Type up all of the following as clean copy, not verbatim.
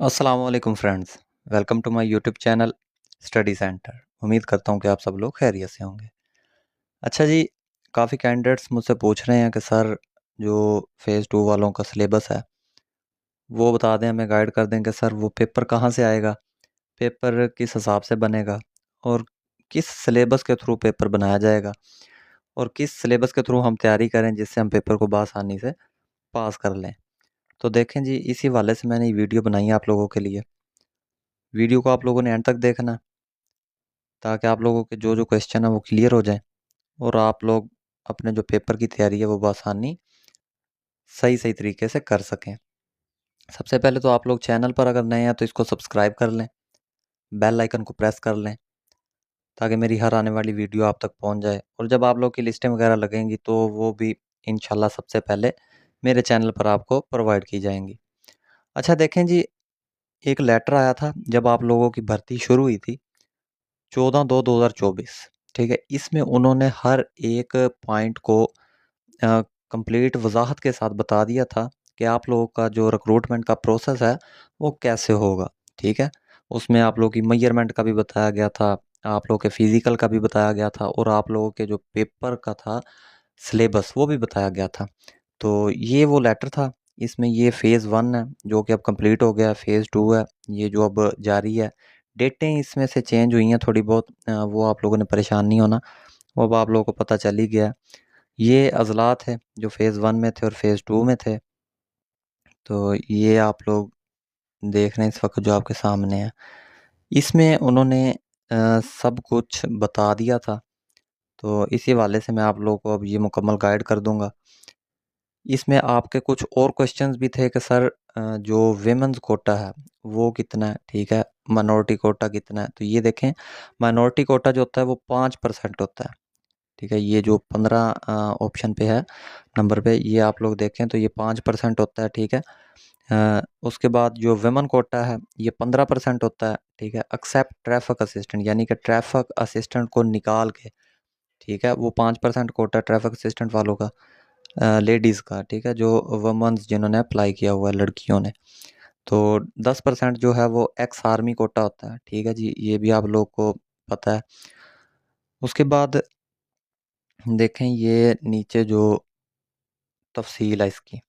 अस्सलामुअलैकुम friends. Welcome to my YouTube channel study centre. उम्मीद करता हूँ कि आप सब लोग खैरियत से होंगे। अच्छा जी, काफ़ी कैंडिडेट्स मुझसे पूछ रहे हैं कि सर जो फ़ेज़ 2 वालों का सिलेबस है वो बता दें, हमें गाइड कर दें कि सर वो पेपर कहाँ से आएगा, पेपर किस हिसाब से बनेगा और किस सिलेबस के थ्रू पेपर बनाया जाएगा और किस सिलेबस के थ्रू हम तैयारी करें जिससे हम पेपर को बआसानी से पास कर लें। तो देखें जी, इसी हवाले से मैंने ये वीडियो बनाई है आप लोगों के लिए। वीडियो को आप लोगों ने एंड तक देखना ताकि आप लोगों के जो क्वेश्चन है वो क्लियर हो जाएँ और आप लोग अपने जो पेपर की तैयारी है वो बआसानी सही तरीके से कर सकें। सबसे पहले तो आप लोग चैनल पर अगर नए हैं तो इसको सब्सक्राइब कर लें, बेल आइकन को प्रेस कर लें ताकि मेरी हर आने वाली वीडियो आप तक पहुंच जाए और जब आप लोग की लिस्टें वगैरह लगेंगी तो वो भी इंशाल्लाह सबसे पहले मेरे चैनल पर आपको प्रोवाइड की जाएंगी। अच्छा देखें जी, एक लेटर आया था जब आप लोगों की भर्ती शुरू हुई थी 14/2/2024, ठीक है। इसमें उन्होंने हर एक पॉइंट को कंप्लीट वजाहत के साथ बता दिया था कि आप लोगों का जो रिक्रूटमेंट का प्रोसेस है वो कैसे होगा, ठीक है। उसमें आप लोगों की मेजरमेंट का भी बताया गया था, आप लोगों के फिजिकल का भी बताया गया था और आप लोगों के जो पेपर का था सिलेबस वो भी बताया गया था। तो ये वो लेटर था। इसमें ये फ़ेज़ 1 है जो कि अब कंप्लीट हो गया, फ़ेज़ 2 है ये जो अब जारी है। डेटें इसमें से चेंज हुई हैं थोड़ी बहुत, वो आप लोगों ने परेशान नहीं होना, वो अब आप लोगों को पता चल ही गया। ये अज़लात है जो फ़ेज़ 1 में थे और फ़ेज़ 2 में थे। तो ये आप लोग देख रहे हैं इस वक़्त जो आपके सामने है। इसमें उन्होंने सब कुछ बता दिया था, तो इसी हवाले से मैं आप लोगों को अब ये मुकम्मल गाइड कर दूँगा। इसमें आपके कुछ और क्वेश्चंस भी थे कि सर जो विमेंस कोटा है वो कितना है, ठीक है, माइनॉरिटी कोटा कितना है। तो ये देखें, माइनॉरिटी कोटा जो होता है वो 5% होता है, ठीक है। ये जो 15 ऑप्शन पे है नंबर पे, ये आप लोग देखें तो ये 5% होता है, ठीक है। उसके बाद जो विमेन कोटा है ये 15% होता है, ठीक है। एक्सेप्ट ट्रैफिक असिस्टेंट, यानी कि ट्रैफिक असिस्टेंट को निकाल के, ठीक है, वो 5% कोटा ट्रैफिक असिस्टेंट वालों का, लेडीज़ का, ठीक है, जो वुमेन्स जिन्होंने अप्लाई किया हुआ है लड़कियों ने। तो 10% जो है वो एक्स आर्मी कोटा होता है, ठीक है जी, ये भी आप लोग को पता है। उसके बाद देखें ये नीचे जो तफसील है इसकी,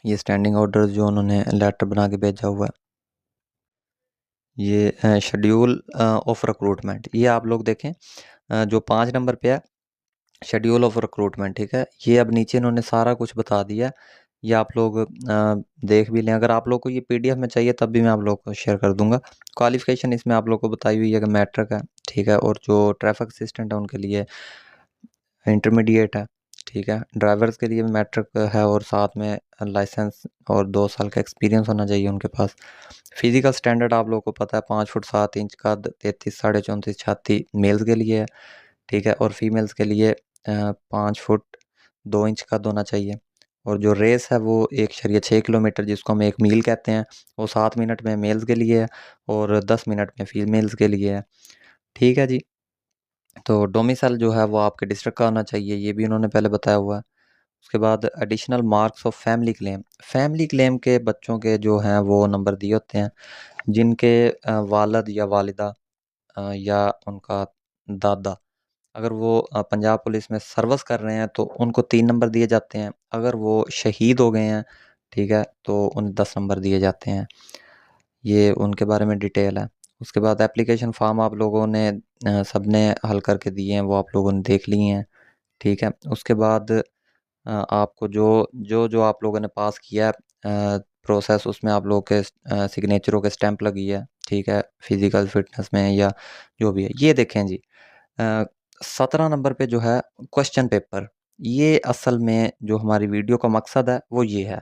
ये स्टैंडिंग ऑर्डर जो उन्होंने लेटर बना के भेजा हुआ है, ये शेड्यूल ऑफ रिक्रूटमेंट, ये आप लोग देखें, जो 5 नंबर पे है शेड्यूल ऑफ रिक्रूटमेंट, ठीक है। ये अब नीचे इन्होंने सारा कुछ बता दिया है। ये आप लोग देख भी लें, अगर आप लोग को ये पीडीएफ में चाहिए तब भी मैं आप लोग को शेयर कर दूंगा। क्वालिफिकेशन इसमें आप लोग को बताई हुई है कि मैट्रिक है, ठीक है, और जो ट्रैफिक असिस्टेंट है उनके लिए इंटरमीडिएट है, ठीक है। ड्राइवर्स के लिए भी मैट्रिक है और साथ में लाइसेंस और 2 साल का एक्सपीरियंस होना चाहिए उनके पास। फिजिकल स्टैंडर्ड आप लोग को पता है, 5 फुट 7 इंच का, 33 साढ़े 34 छाती मेल्स के लिए है, ठीक है, और फीमेल्स के लिए 5 फुट 2 इंच का होना चाहिए। और जो रेस है वो 1.6 किलोमीटर, जिसको हम 1 मील कहते हैं, वो 7 मिनट में मेल्स के लिए है और 10 मिनट में फीमेल्स के लिए है, ठीक है जी। तो डोमिसाइल जो है वो आपके डिस्ट्रिक्ट का होना चाहिए, ये भी उन्होंने पहले बताया हुआ है। उसके बाद additional marks of family claim, family claim के बच्चों के जो हैं वो नंबर दिए होते हैं जिनके वालिद या वालिदा या उनका दादा अगर वो पंजाब पुलिस में सर्विस कर रहे हैं तो उनको 3 नंबर दिए जाते हैं। अगर वो शहीद हो गए हैं, ठीक है, तो उन्हें 10 नंबर दिए जाते हैं। ये उनके बारे में डिटेल है। उसके बाद एप्लीकेशन फ़ॉर्म आप लोगों ने सबने हल करके दिए हैं, वो आप लोगों ने देख लिए हैं, ठीक है। उसके बाद आपको जो आप लोगों ने पास किया है प्रोसेस, उसमें आप लोगों के सिग्नेचरों के स्टैंप लगी है, ठीक है, फिज़िकल फ़िटनेस में या जो भी है। ये देखें जी, 17 नंबर पे जो है क्वेश्चन पेपर, ये असल में जो हमारी वीडियो का मकसद है वो ये है।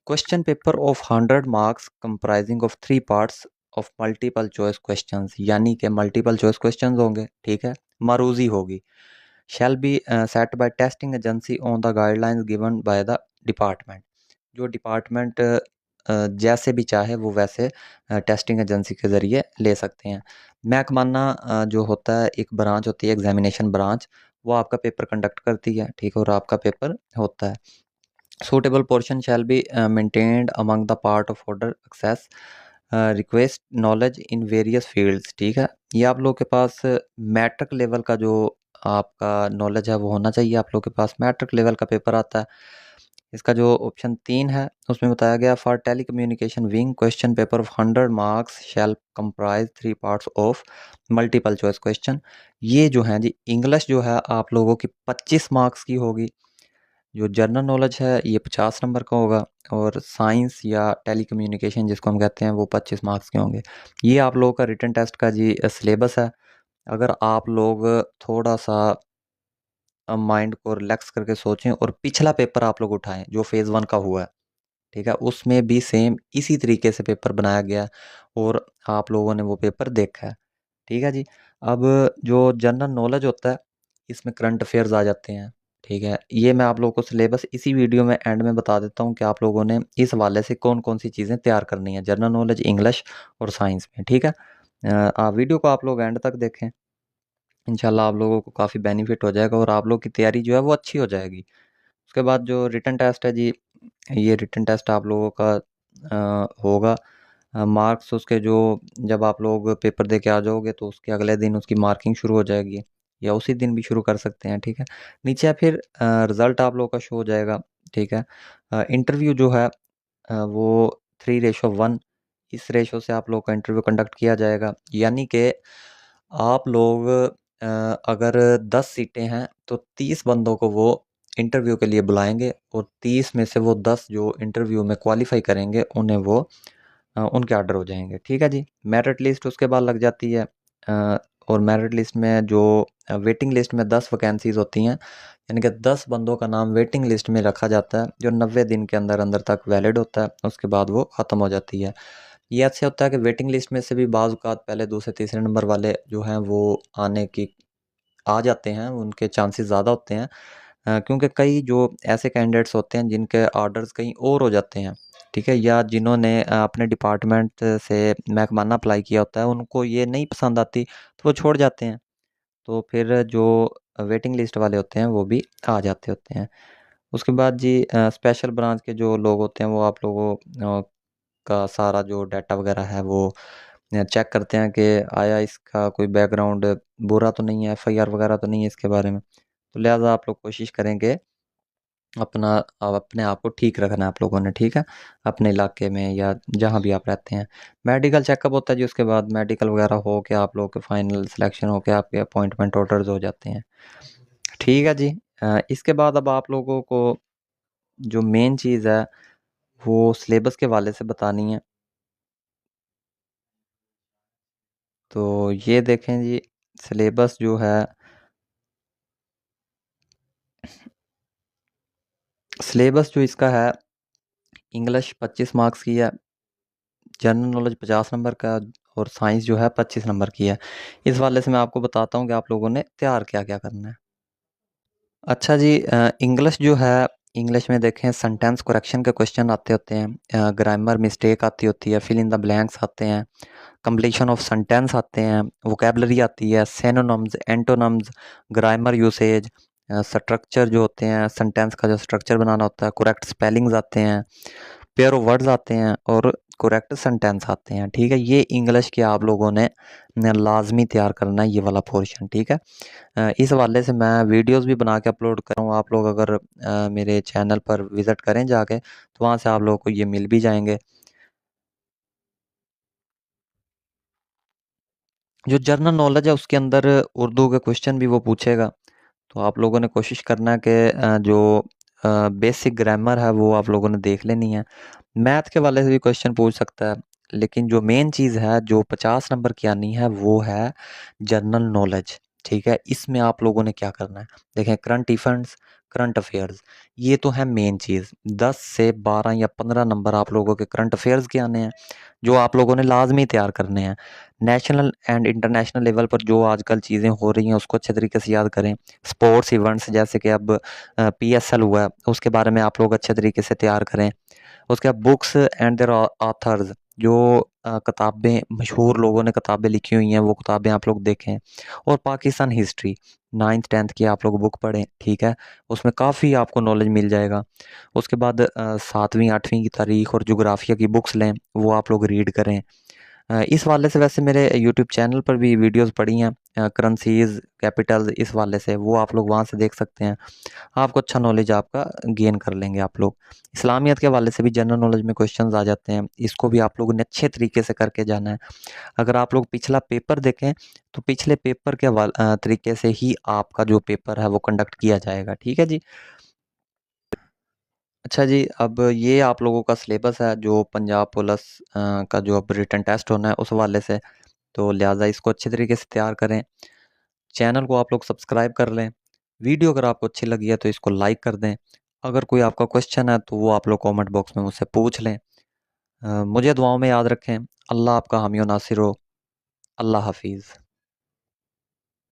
Question paper of 100 marks comprising of 3 parts of multiple choice questions, यानी कि मल्टीपल चॉइस क्वेश्चंस होंगे, ठीक है, मरूजी होगी। Shall be set by testing agency on the guidelines given by the department, जो डिपार्टमेंट जैसे भी चाहे वो वैसे टेस्टिंग एजेंसी के ज़रिए ले सकते हैं। महकमाना जो होता है, एक ब्रांच होती है एग्जामिनेशन ब्रांच, वो आपका पेपर कंडक्ट करती है, ठीक है, और आपका पेपर होता है। suitable portion shall be maintained among the part of order access request knowledge in various fields। ठीक है, ये आप लोग के पास मैट्रिक लेवल का जो आपका नॉलेज है वो होना चाहिए। आप लोग के पास मैट्रिक लेवल का पेपर आता है। इसका जो ऑप्शन 3 है उसमें बताया गया, for telecommunication wing question paper of 100 marks shall comprise 3 parts of multiple choice question. ये जो है जी, इंग्लिश जो है आप लोगों की 25 मार्क्स की होगी, जो जनरल नॉलेज है ये 50 नंबर का होगा, और साइंस या टेलीकम्युनिकेशन जिसको हम कहते हैं वो 25 मार्क्स के होंगे। ये आप लोगों का रिटन टेस्ट का जी सिलेबस है। अगर आप लोग थोड़ा सा माइंड को रिलैक्स करके सोचें और पिछला पेपर आप लोग उठाएं जो फेज़ 1 का हुआ है, ठीक है, उसमें भी सेम इसी तरीके से पेपर बनाया गया है और आप लोगों ने वो पेपर देखा है। ठीक है जी। अब जो जनरल नॉलेज होता है इसमें करंट अफेयर्स आ जाते हैं। ठीक है, ये मैं आप लोगों को सिलेबस इसी वीडियो में एंड में बता देता हूँ कि आप लोगों ने इस हवाले से कौन कौन सी चीज़ें तैयार करनी है जनरल नॉलेज, इंग्लिश और साइंस में। ठीक है, वीडियो को आप लोग एंड तक देखें, इंशाल्लाह आप लोगों को काफ़ी बेनिफिट हो जाएगा और आप लोग की तैयारी जो है वो अच्छी हो जाएगी। उसके बाद जो रिटन टेस्ट है जी, ये रिटन टेस्ट आप लोगों का होगा। मार्क्स उसके जो, जब आप लोग पेपर दे के आ जाओगे तो उसके अगले दिन उसकी मार्किंग शुरू हो जाएगी, या उसी दिन भी शुरू कर सकते हैं। ठीक है, नीचे फिर रिज़ल्ट आप लोगों का शो हो जाएगा। ठीक है, इंटरव्यू जो है वो 3:1, इस रेशो से आप लोग का इंटरव्यू कंडक्ट किया जाएगा। यानी कि आप लोग अगर 10 सीटें हैं तो 30 बंदों को वो इंटरव्यू के लिए बुलाएंगे, और 30 में से वो 10 जो इंटरव्यू में क्वालिफाई करेंगे उन्हें वो उनके ऑर्डर हो जाएंगे। ठीक है जी। मेरिट लिस्ट उसके बाद लग जाती है, और मेरिट लिस्ट में जो वेटिंग लिस्ट में 10 वैकेंसीज होती हैं, यानी कि 10 बंदों का नाम वेटिंग लिस्ट में रखा जाता है जो 90 दिन के अंदर अंदर तक वैलिड होता है, उसके बाद वो ख़त्म हो जाती है। ये ऐसे होता है कि वेटिंग लिस्ट में से भी बाज़ औक़ात पहले दूसरे तीसरे नंबर वाले जो हैं वो आने की आ जाते हैं, उनके चांसेस ज़्यादा होते हैं, क्योंकि कई जो ऐसे कैंडिडेट्स होते हैं जिनके ऑर्डर्स कहीं और हो जाते हैं। ठीक है, या जिन्होंने अपने डिपार्टमेंट से महकमाना अप्लाई किया होता है, उनको ये नहीं पसंद आती तो वो छोड़ जाते हैं, तो फिर जो वेटिंग लिस्ट वाले होते हैं वो भी आ जाते होते हैं। उसके बाद जी स्पेशल ब्रांच के जो लोग होते हैं वो आप लोगों का सारा जो डाटा वगैरह है वो चेक करते हैं कि आया इसका कोई बैकग्राउंड बुरा तो नहीं है, एफआईआर वगैरह तो नहीं है इसके बारे में। तो लिहाजा आप लोग कोशिश करेंगे अपना, अपने आप को ठीक रखना है आप लोगों ने। ठीक है, अपने इलाके में या जहाँ भी आप रहते हैं। मेडिकल चेकअप होता है जी, उसके बाद मेडिकल वगैरह हो के आप लोगों के फाइनल सिलेक्शन हो के आपके अपॉइंटमेंट ऑर्डर्स हो जाते हैं। ठीक है जी। इसके बाद अब आप लोगों को जो मेन चीज़ है वो सिलेबस के हवाले से बतानी है। तो ये देखें जी, सिलेबस जो है, सिलेबस जो इसका है, इंग्लिश 25 मार्क्स की है, जनरल नॉलेज 50 नंबर का, और साइंस जो है 25 नंबर की है। इस वाले से मैं आपको बताता हूँ कि आप लोगों ने तैयार क्या-क्या करना है। अच्छा जी, इंग्लिश जो है, इंग्लिश में देखें सेंटेंस करेक्शन के क्वेश्चन आते होते हैं, ग्रामर मिस्टेक आती होती है, फिल इन द ब्लैंक्स आते हैं, कंप्लीशन ऑफ सेंटेंस आते हैं, वोकैबुलरी आती है, synonyms, antonyms, grammar usage, structure जो होते हैं, सेंटेंस का जो स्ट्रक्चर बनाना होता है, करेक्ट स्पेलिंग्स आते हैं, पेयर ऑफ वर्ड्स आते हैं, और करेक्ट सेंटेंस आते हैं। ठीक है, ये इंग्लिश के आप लोगों ने लाजमी तैयार करना है, ये वाला पोर्शन। ठीक है, इस हवाले से मैं वीडियोस भी बना के अपलोड कर रहा हूँ। आप लोग अगर मेरे चैनल पर विज़िट करें जाके तो वहाँ से आप लोगों को ये मिल भी जाएंगे। जो जनरल नॉलेज है उसके अंदर उर्दू के क्वेश्चन भी वो पूछेगा, तो आप लोगों ने कोशिश करना है कि जो बेसिक ग्रामर है वो आप लोगों ने देख लेनी है। मैथ के वाले से भी क्वेश्चन पूछ सकता है, लेकिन जो मेन चीज़ है जो 50 नंबर की आनी है वो है जनरल नॉलेज। ठीक है, इसमें आप लोगों ने क्या करना है, देखें करंट इवेंट्स, करंट अफेयर्स, ये तो है मेन चीज़। 10 से 12 या 15 नंबर आप लोगों के करंट अफेयर्स के आने हैं, जो आप लोगों ने लाजमी तैयार करने हैं। नेशनल एंड इंटरनेशनल लेवल पर जो आजकल चीज़ें हो रही हैं उसको अच्छे तरीके से याद करें। स्पोर्ट्स इवेंट्स जैसे कि अब पीएसएल हुआ है, उसके बारे में आप लोग अच्छे तरीके से तैयार करें। उसके बाद बुक्स एंड देयर ऑथर्स, जो किताबें मशहूर लोगों ने किताबें लिखी हुई हैं वो किताबें आप लोग देखें। और पाकिस्तान हिस्ट्री 9th 10th की आप लोग बुक पढ़ें, ठीक है? उसमें काफ़ी आपको नॉलेज मिल जाएगा। उसके बाद 7वीं 8वीं की तारीख़ और जोग्राफ़िया की बुक्स लें, वो आप लोग रीड करें। इस वाले से वैसे मेरे यूट्यूब चैनल पर भी वीडियोज़ पड़ी हैं, करेंसीज़, कैपिटल्स, इस वाले से, वो आप लोग वहाँ से देख सकते हैं। आपको अच्छा नॉलेज आपका गेन कर लेंगे आप लोग। इस्लामियत के हवाले से भी जनरल नॉलेज में क्वेश्चंस आ जाते हैं, इसको भी आप लोगों ने अच्छे तरीके से करके जाना है। अगर आप लोग पिछला पेपर देखें, तो पिछले पेपर के तरीके से ही आपका जो पेपर है वो कंडक्ट किया जाएगा, ठीक है जी? अच्छा जी, अब ये आप लोगों का सिलेबस है जो पंजाब पुलिस का जो अब रिटन टेस्ट होना है उस हवाले से, तो लिहाज़ा इसको अच्छे तरीके से तैयार करें। चैनल को आप लोग सब्सक्राइब कर लें। वीडियो अगर आपको अच्छी लगी है तो इसको लाइक कर दें। अगर कोई आपका क्वेश्चन है तो वो आप लोग कमेंट बॉक्स में मुझसे पूछ लें। मुझे दुआओं में याद रखें। अल्लाह आपका हामी और नासिर हो। अल्लाह हाफ़िज़।